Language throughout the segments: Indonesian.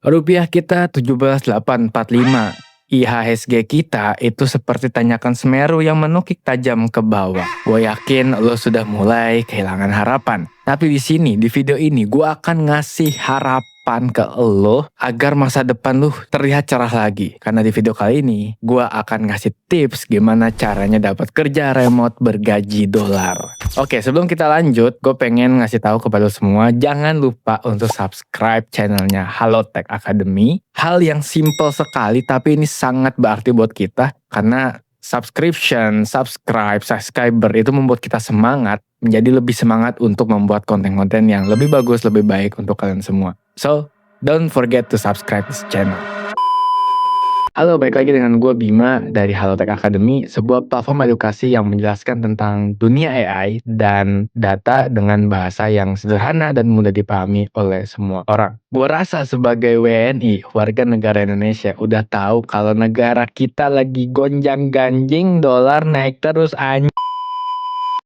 Rupiah kita 17.845. IHSG kita itu seperti tanjakan Semeru yang menukik tajam ke bawah. Gue yakin lo sudah mulai kehilangan harapan. Tapi di sini, di video ini, gue akan ngasih harapan ke lo agar masa depan lo terlihat cerah lagi. Karena di video kali ini, gue akan ngasih tips gimana caranya dapat kerja remote bergaji dolar. Oke, sebelum kita lanjut, gue pengen ngasih tahu kepada lo semua, jangan lupa untuk subscribe channelnya Halotek Academy. Hal yang simple sekali, tapi ini sangat berarti buat kita karena subscriber itu membuat kita semangat, menjadi lebih semangat untuk membuat konten-konten yang lebih bagus, lebih baik untuk kalian semua. So, don't forget to subscribe this channel. Halo, balik lagi dengan gue Bima dari Halotek Academy, sebuah platform edukasi yang menjelaskan tentang dunia AI dan data dengan bahasa yang sederhana dan mudah dipahami oleh semua orang. Gue rasa sebagai WNI, warga negara Indonesia, udah tahu kalau negara kita lagi gonjang-ganjing, dolar naik terus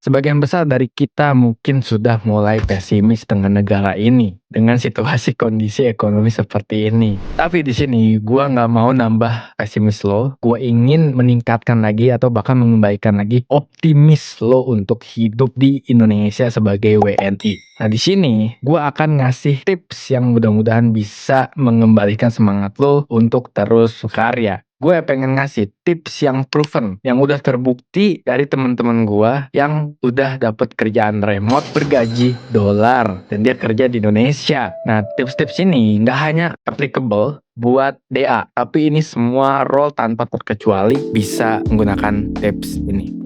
Sebagian besar dari kita mungkin sudah mulai pesimis dengan negara ini, dengan situasi kondisi ekonomi seperti ini. Tapi di sini gue nggak mau nambah pesimis lo, gue ingin meningkatkan lagi atau bahkan mengembalikan lagi optimis lo untuk hidup di Indonesia sebagai WNI. Nah di sini gue akan ngasih tips yang mudah-mudahan bisa mengembalikan semangat lo untuk terus berkarya. Gue pengen ngasih tips yang proven, yang udah terbukti dari teman-teman gue yang udah dapet kerjaan remote bergaji dolar dan dia kerja di Indonesia. Nah, tips-tips ini nggak hanya applicable buat DA, tapi ini semua role tanpa terkecuali bisa menggunakan tips ini.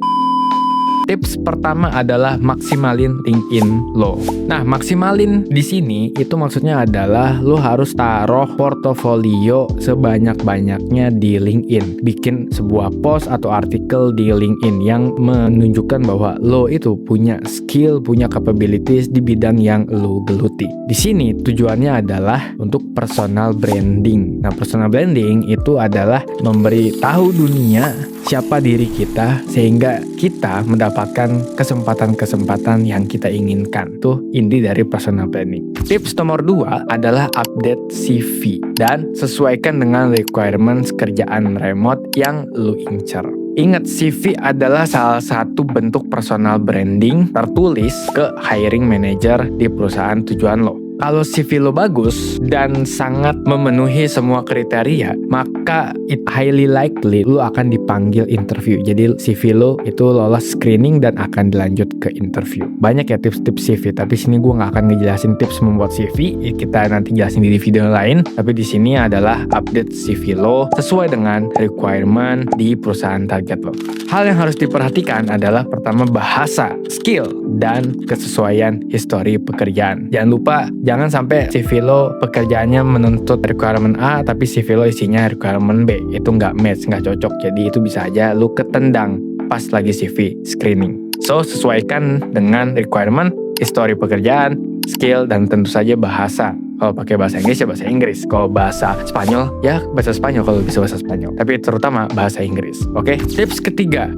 Tips pertama adalah maksimalin LinkedIn lo. Nah, maksimalin di sini itu maksudnya adalah lo harus taruh portofolio sebanyak-banyaknya di LinkedIn. Bikin sebuah post atau artikel di LinkedIn yang menunjukkan bahwa lo itu punya skill, punya capabilities di bidang yang lo geluti. Di sini tujuannya adalah untuk personal branding. Nah, personal branding itu adalah memberi tahu dunia siapa diri kita sehingga kita mendapatkan kesempatan-kesempatan yang kita inginkan. Tuh inti dari personal branding. Tips nomor 2 adalah update CV dan sesuaikan dengan requirements kerjaan remote yang lu incer. Ingat, CV adalah salah satu bentuk personal branding tertulis ke hiring manager di perusahaan tujuan lo. Kalau CV lo bagus dan sangat memenuhi semua kriteria, maka it highly likely lo akan dipanggil interview. Jadi CV lo itu lolos screening dan akan dilanjut ke interview. Banyak ya tips-tips CV, tapi sini gue nggak akan ngejelasin tips membuat CV. Kita nanti jelasin di video lain. Tapi di sini adalah update CV lo sesuai dengan requirement di perusahaan target lo. Hal yang harus diperhatikan adalah pertama bahasa, skill, dan kesesuaian histori pekerjaan. Jangan lupa, jangan sampai CV lo pekerjaannya menuntut requirement A tapi CV lo isinya requirement B. Itu nggak match, nggak cocok. Jadi itu bisa aja lo ketendang pas lagi CV screening. So, sesuaikan dengan requirement, histori pekerjaan, skill, dan tentu saja bahasa. Kalau pakai bahasa Inggris ya bahasa Inggris. Kalau bahasa Spanyol ya bahasa Spanyol kalau bisa bahasa Spanyol. Tapi terutama bahasa Inggris. Oke? Tips ketiga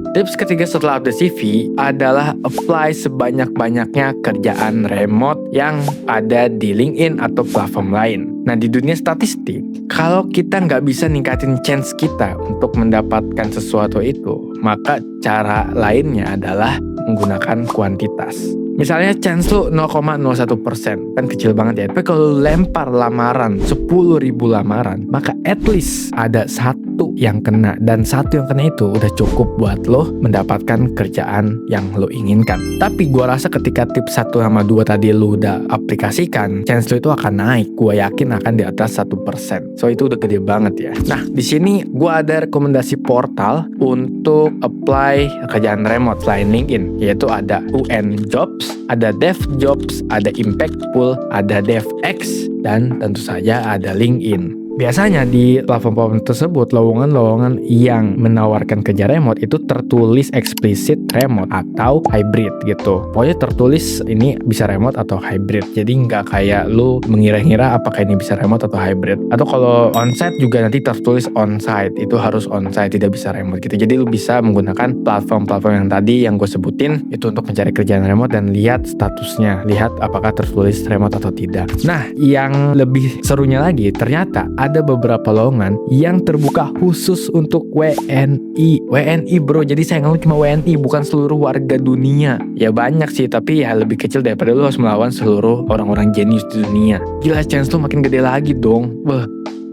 setelah update CV adalah apply sebanyak-banyaknya kerjaan remote yang ada di LinkedIn atau platform lain. Nah, di dunia statistik, kalau kita nggak bisa ningkatin chance kita untuk mendapatkan sesuatu itu, maka cara lainnya adalah menggunakan kuantitas. Misalnya chance lu 0,01%, kan kecil banget ya. Tapi kalau lempar lamaran 10.000 lamaran, maka at least ada satu yang kena. Dan satu yang kena itu udah cukup buat lo mendapatkan kerjaan yang lo inginkan. Tapi gua rasa ketika tips 1 sama 2 tadi lo udah aplikasikan, chance lo itu akan naik. Gua yakin akan di atas 1%. So itu udah gede banget ya. Nah, di sini gua ada rekomendasi portal untuk apply kerjaan remote selain LinkedIn, yaitu ada UN Jobs, ada DevJobs, ada Impactful, ada DevX, dan tentu saja ada LinkedIn. biasanya di platform tersebut lowongan-lowongan yang menawarkan kerja remote itu tertulis eksplisit remote atau hybrid gitu. Pokoknya tertulis ini bisa remote atau hybrid. Jadi nggak kayak lu mengira-ngira apakah ini bisa remote atau hybrid. Atau kalau onsite juga nanti tertulis onsite, itu harus onsite, tidak bisa remote gitu. Jadi lu bisa menggunakan platform-platform yang tadi yang gue sebutin itu untuk mencari kerjaan remote dan lihat statusnya, lihat apakah tertulis remote atau tidak. Nah, yang lebih serunya lagi ternyata ada beberapa lowongan yang terbuka khusus untuk WNI bro. Jadi saya ngomong cuma WNI, bukan seluruh warga dunia. Ya banyak sih, tapi ya lebih kecil daripada lu harus melawan seluruh orang-orang jenius di dunia. Gila, chance lu makin gede lagi dong.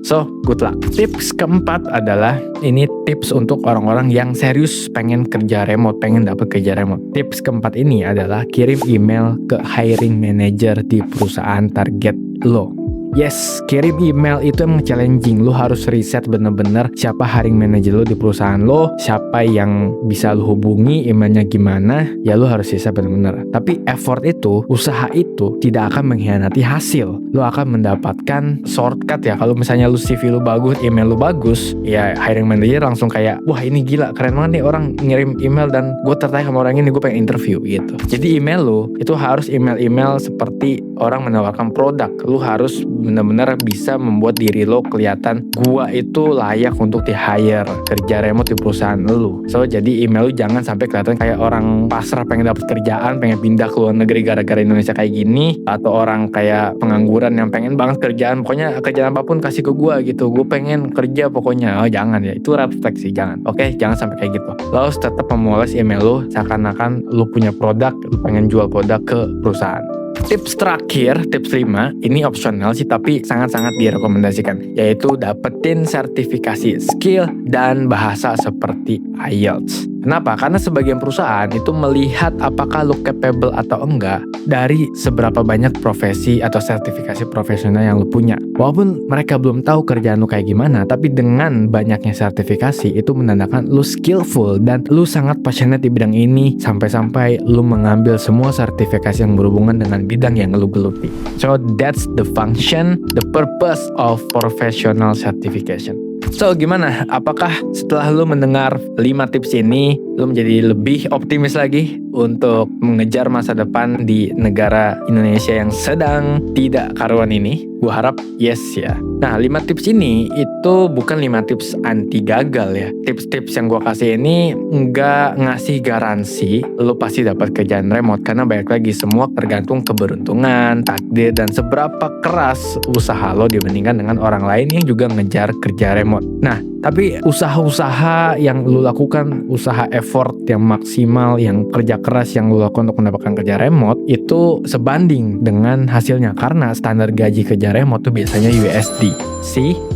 So, good luck. Tips keempat adalah, ini tips untuk orang-orang yang serius pengen kerja remote, pengen dapat kerja remote. Tips keempat ini adalah kirim email ke hiring manager di perusahaan target lo. Yes, kirim email itu emang challenging. Lu harus riset bener-bener siapa hiring manager lu di perusahaan lo, siapa yang bisa lu hubungi, emailnya gimana. Ya lu harus riset bener-bener. Tapi effort itu, usaha itu tidak akan mengkhianati hasil. Lu akan mendapatkan shortcut ya. Kalau misalnya lu CV lu bagus, email lu bagus, ya hiring manager langsung kayak, wah ini gila, keren banget nih orang ngirim email dan gue tertarik sama orang ini, gue pengen interview gitu. Jadi email lu itu harus email-email seperti orang menawarkan produk. Lu harus benar-benar bisa membuat diri lo kelihatan gua itu layak untuk di hire kerja remote di perusahaan lo. So jadi email lo jangan sampai kelihatan kayak orang pasrah pengen dapat kerjaan, pengen pindah ke luar negeri gara-gara Indonesia kayak gini, atau orang kayak pengangguran yang pengen banget kerjaan, pokoknya kerjaan apapun kasih ke gua gitu, gue pengen kerja pokoknya. Oh jangan ya, itu red flag sih, jangan. Oke, jangan sampai kayak gitu. Lo harus tetap memoles email lo seakan-akan lo punya produk, lo pengen jual produk ke perusahaan. Tips terakhir, tips 5, ini opsional sih tapi sangat-sangat direkomendasikan, yaitu dapetin sertifikasi skill dan bahasa seperti IELTS. Kenapa? Karena sebagian perusahaan itu melihat apakah lo capable atau enggak dari seberapa banyak profesi atau sertifikasi profesional yang lo punya. Walaupun mereka belum tahu kerjaan lo kayak gimana, tapi dengan banyaknya sertifikasi itu menandakan lo skillful dan lo sangat passionate di bidang ini, sampai-sampai lo mengambil semua sertifikasi yang berhubungan dengan bidang yang lo geluti. So that's the function, the purpose of professional certification. So gimana? Apakah setelah lu mendengar 5 tips ini, lu menjadi lebih optimis lagi untuk mengejar masa depan di negara Indonesia yang sedang tidak karuan ini? Gua harap yes ya. Nah, 5 tips ini itu bukan 5 tips anti gagal ya. Tips-tips yang gua kasih ini nggak ngasih garansi lu pasti dapat kerjaan remote, karena balik lagi semua tergantung keberuntungan, takdir, dan seberapa keras usaha lo dibandingkan dengan orang lain yang juga ngejar kerja remote. Nah, tapi usaha-usaha yang lu lakukan, usaha effort yang maksimal, yang kerja keras yang lu lakukan untuk mendapatkan kerja remote itu sebanding dengan hasilnya, karena standar gaji kerja remote tuh biasanya USD.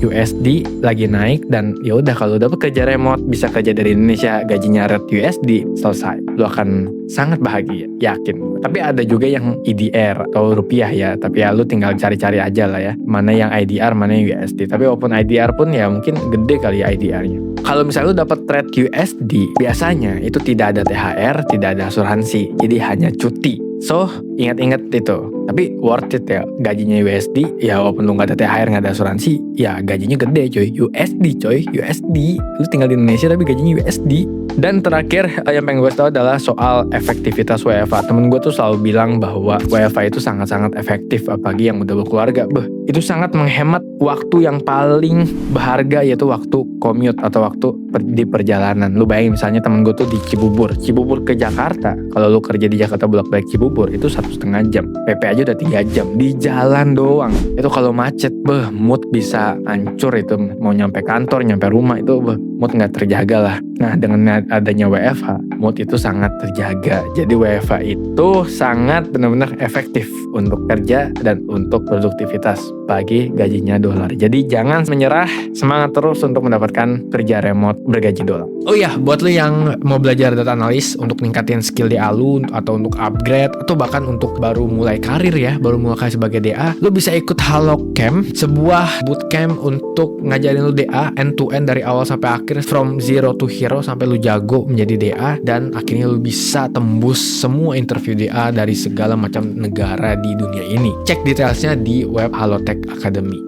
USD lagi naik, dan ya udah kalau dapat kerja remote bisa kerja dari Indonesia, gajinya rate USD, selesai. Lu akan sangat bahagia, yakin. Tapi ada juga yang IDR atau rupiah ya, tapi ya lu tinggal cari-cari aja lah ya, mana yang IDR, mana yang USD. Tapi walaupun IDR pun ya mungkin gede kali ya IDR-nya. Kalau misalnya lu dapat rate USD, biasanya itu tidak ada THR, tidak ada asuransi, jadi hanya cuti. So, ingat-ingat itu. Tapi worth it ya, gajinya USD, ya walaupun lu gak ada THR, gak ada asuransi, ya gajinya gede coy, USD. Lu tinggal di Indonesia tapi gajinya USD. Dan terakhir yang pengen gue tahu adalah soal efektivitas WFH. Temen gue tuh selalu bilang bahwa WFH itu sangat-sangat efektif, apalagi yang udah berkeluarga. Itu sangat menghemat waktu yang paling berharga, yaitu waktu commute atau waktu di perjalanan. Lu bayangin misalnya temen gue tuh di Cibubur ke Jakarta. Kalau lu kerja di Jakarta bolak-balik Cibubur itu 1,5 jam. PP aja udah 3 jam di jalan doang. Itu kalau macet, mood bisa hancur itu. Mau nyampe kantor, nyampe rumah itu mood nggak terjaga lah. Nah, dengan adanya WFH, mood itu sangat terjaga. Jadi WFH itu sangat benar-benar efektif untuk kerja dan untuk produktivitas bagi gajinya dolar. Jadi jangan menyerah, semangat terus untuk mendapatkan kerja remote bergaji dolar. Oh iya, buat lo yang mau belajar data analis untuk ningkatin skill DA lu, atau untuk upgrade, atau bahkan untuk baru mulai karir ya, baru mulai karir sebagai DA, lo bisa ikut Halo Camp, sebuah bootcamp untuk ngajarin lo DA end to end dari awal sampai akhir, from zero to hero, sampai lo jago menjadi DA, dan akhirnya lo bisa tembus semua interview DA dari segala macam negara di dunia ini. Cek detailsnya di web Halotech Academy.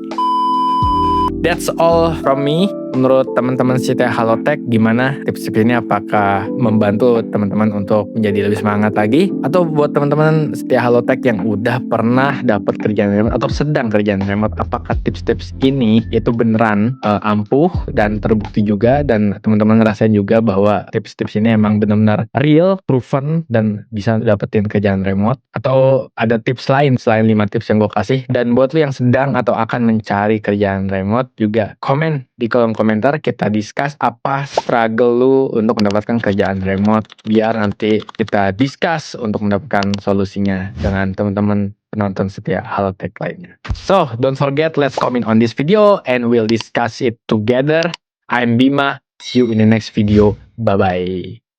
That's all from me. Menurut teman-teman setia Halotek, gimana tips-tips ini? Apakah membantu teman-teman untuk menjadi lebih semangat lagi? Atau buat teman-teman setia Halotek yang udah pernah dapat kerjaan remote atau sedang kerjaan remote, apakah tips-tips ini itu beneran ampuh dan terbukti juga, dan teman-teman ngerasain juga bahwa tips-tips ini emang benar-benar real, proven, dan bisa dapetin kerjaan remote? Atau ada tips lain selain 5 tips yang gue kasih? Dan buat lu yang sedang atau akan mencari kerjaan remote juga, komen di kolom komentar, kita discuss apa struggle lu untuk mendapatkan kerjaan remote, biar nanti kita discuss untuk mendapatkan solusinya dengan teman-teman penonton setia Halotek lainnya. So, don't forget, let's comment on this video and we'll discuss it together. I'm Bima, see you in the next video. Bye-bye.